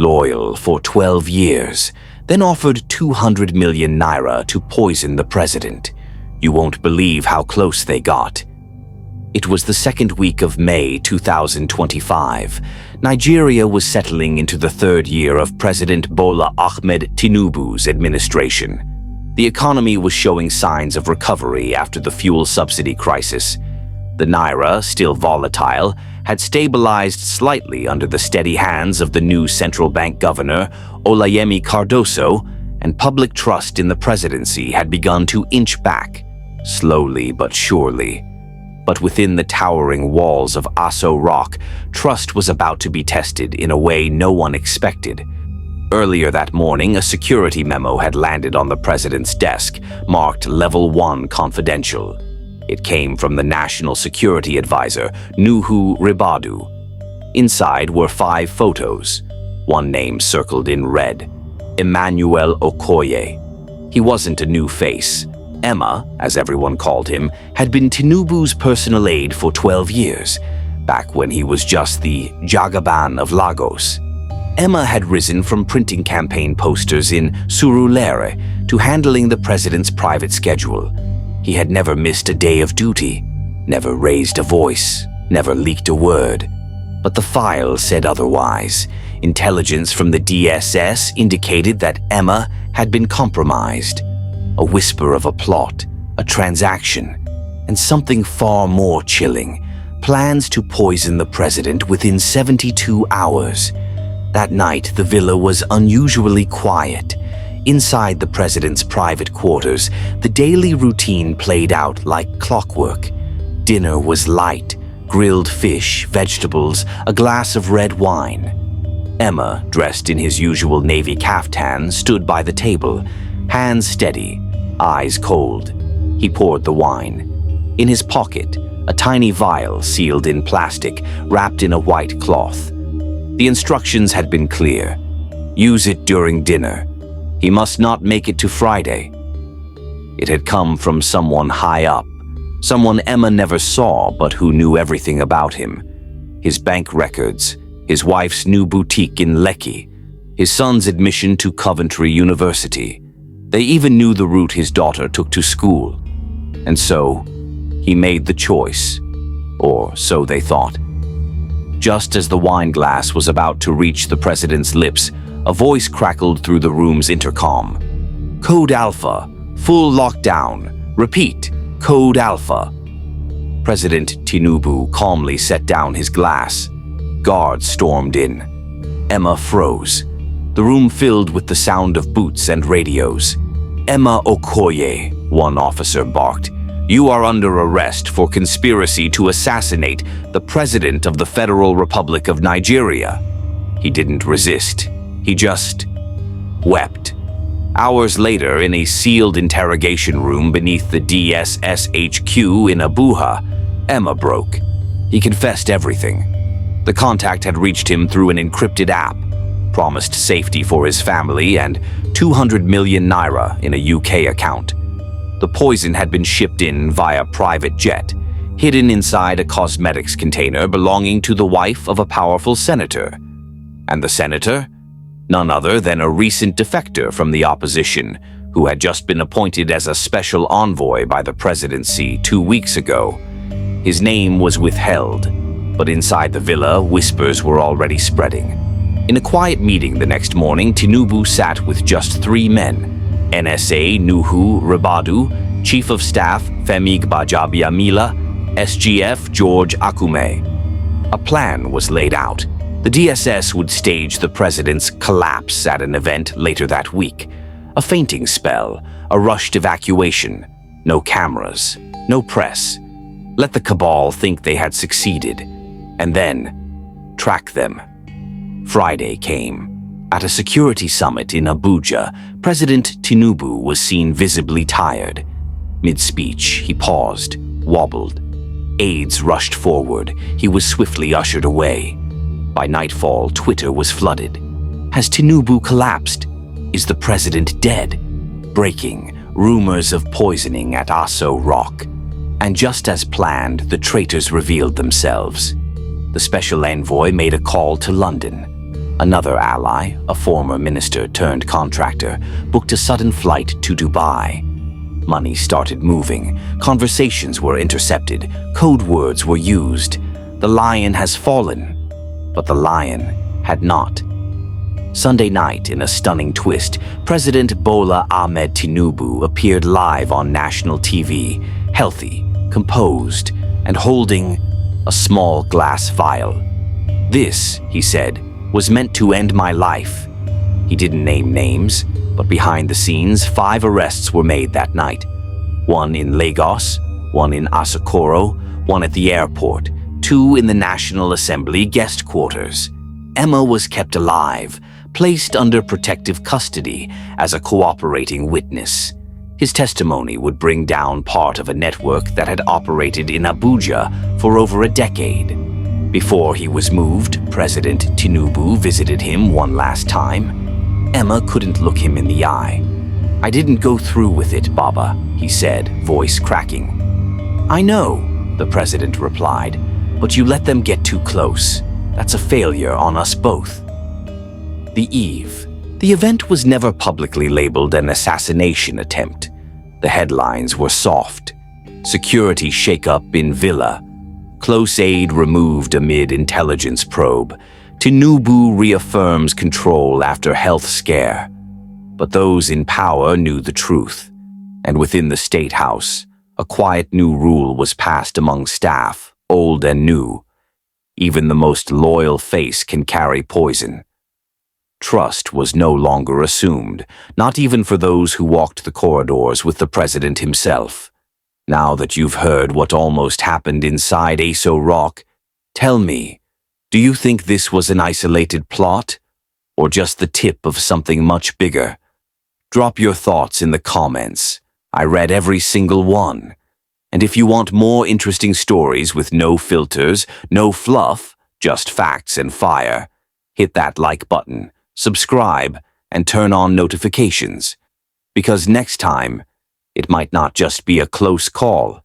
loyal for 12 years, then offered 200 million naira to poison the president. You won't believe how close they got. It was the second week of May 2025. Nigeria was settling into the third year of President Bola Ahmed Tinubu's administration. The economy was showing signs of recovery after the fuel subsidy crisis. The naira, still volatile, had stabilized slightly under the steady hands of the new central bank governor, Olayemi Cardoso, and public trust in the presidency had begun to inch back, slowly but surely. But within the towering walls of Aso Rock, trust was about to be tested in a way no one expected. Earlier that morning, a security memo had landed on the president's desk, marked Level 1 Confidential. It came from the National Security Advisor, Nuhu Ribadu. Inside were 5 photos, one name circled in red: Emmanuel Okoye. He wasn't a new face. Emma, as everyone called him, had been Tinubu's personal aide for 12 years, back when he was just the Jagaban of Lagos. Emma had risen from printing campaign posters in Surulere to handling the president's private schedule. He had never missed a day of duty, never raised a voice, never leaked a word. But the file said otherwise. Intelligence from the DSS indicated that Emma had been compromised. A whisper of a plot, a transaction, and something far more chilling: plans to poison the president within 72 hours. That night, the villa was unusually quiet. Inside the president's private quarters, the daily routine played out like clockwork. Dinner was light: grilled fish, vegetables, a glass of red wine. Emma, dressed in his usual navy caftan, stood by the table, hands steady, eyes cold. He poured the wine. In his pocket, a tiny vial sealed in plastic, wrapped in a white cloth. The instructions had been clear: use it during dinner. He must not make it to Friday. It had come from someone high up, someone Emma never saw but who knew everything about him. His bank records, his wife's new boutique in Lekki, his son's admission to Coventry University. They even knew the route his daughter took to school. And so, he made the choice, or so they thought. Just as the wine glass was about to reach the president's lips, a voice crackled through the room's intercom. Code Alpha, full lockdown. Repeat, Code Alpha. President Tinubu calmly set down his glass. Guards stormed in. Emma froze. The room filled with the sound of boots and radios. Emma Okoye, one officer barked. You are under arrest for conspiracy to assassinate the President of the Federal Republic of Nigeria. He didn't resist. He just wept. Hours later, in a sealed interrogation room beneath the DSS HQ in Abuja, Emma broke. He confessed everything. The contact had reached him through an encrypted app, promised safety for his family and 200 million naira in a UK account. The poison had been shipped in via private jet, hidden inside a cosmetics container belonging to the wife of a powerful senator. And the senator? None other than a recent defector from the opposition, who had just been appointed as a special envoy by the presidency 2 weeks ago. His name was withheld, but inside the villa, whispers were already spreading. In a quiet meeting the next morning, Tinubu sat with just 3 men: NSA Nuhu Ribadu, Chief of Staff Femi Gbajabiamila, SGF George Akume. A plan was laid out. The DSS would stage the president's collapse at an event later that week. A fainting spell, a rushed evacuation. No cameras, no press. Let the cabal think they had succeeded, and then track them. Friday came. At a security summit in Abuja, President Tinubu was seen visibly tired. Mid-speech, he paused, wobbled. Aides rushed forward. He was swiftly ushered away. By nightfall, Twitter was flooded. Has Tinubu collapsed? Is the president dead? Breaking, rumors of poisoning at Aso Rock. And just as planned, the traitors revealed themselves. The special envoy made a call to London. Another ally, a former minister turned contractor, booked a sudden flight to Dubai. Money started moving, conversations were intercepted, code words were used. The lion has fallen, but the lion had not. Sunday night, in a stunning twist, President Bola Ahmed Tinubu appeared live on national TV, healthy, composed, and holding a small glass vial. "This," he said, "was meant to end my life." He didn't name names, but behind the scenes, 5 arrests were made that night. One in Lagos, one in Aso Rock, one at the airport, 2 in the National Assembly guest quarters. Emma was kept alive, placed under protective custody as a cooperating witness. His testimony would bring down part of a network that had operated in Abuja for over a decade. Before he was moved, President Tinubu visited him one last time. Emma couldn't look him in the eye. "I didn't go through with it, Baba," he said, voice cracking. "I know," the president replied, "but you let them get too close. That's a failure on us both." The eve. The event was never publicly labeled an assassination attempt. The headlines were soft. Security shakeup in villa. Close aide removed amid intelligence probe. Tinubu reaffirms control after health scare. But those in power knew the truth. And within the State House, a quiet new rule was passed among staff, old and new. Even the most loyal face can carry poison. Trust was no longer assumed, not even for those who walked the corridors with the president himself. Now that you've heard what almost happened inside Aso Rock, tell me, do you think this was an isolated plot, or just the tip of something much bigger? Drop your thoughts in the comments. I read every single one. And if you want more interesting stories with no filters, no fluff, just facts and fire, hit that like button, subscribe, and turn on notifications. Because next time, it might not just be a close call.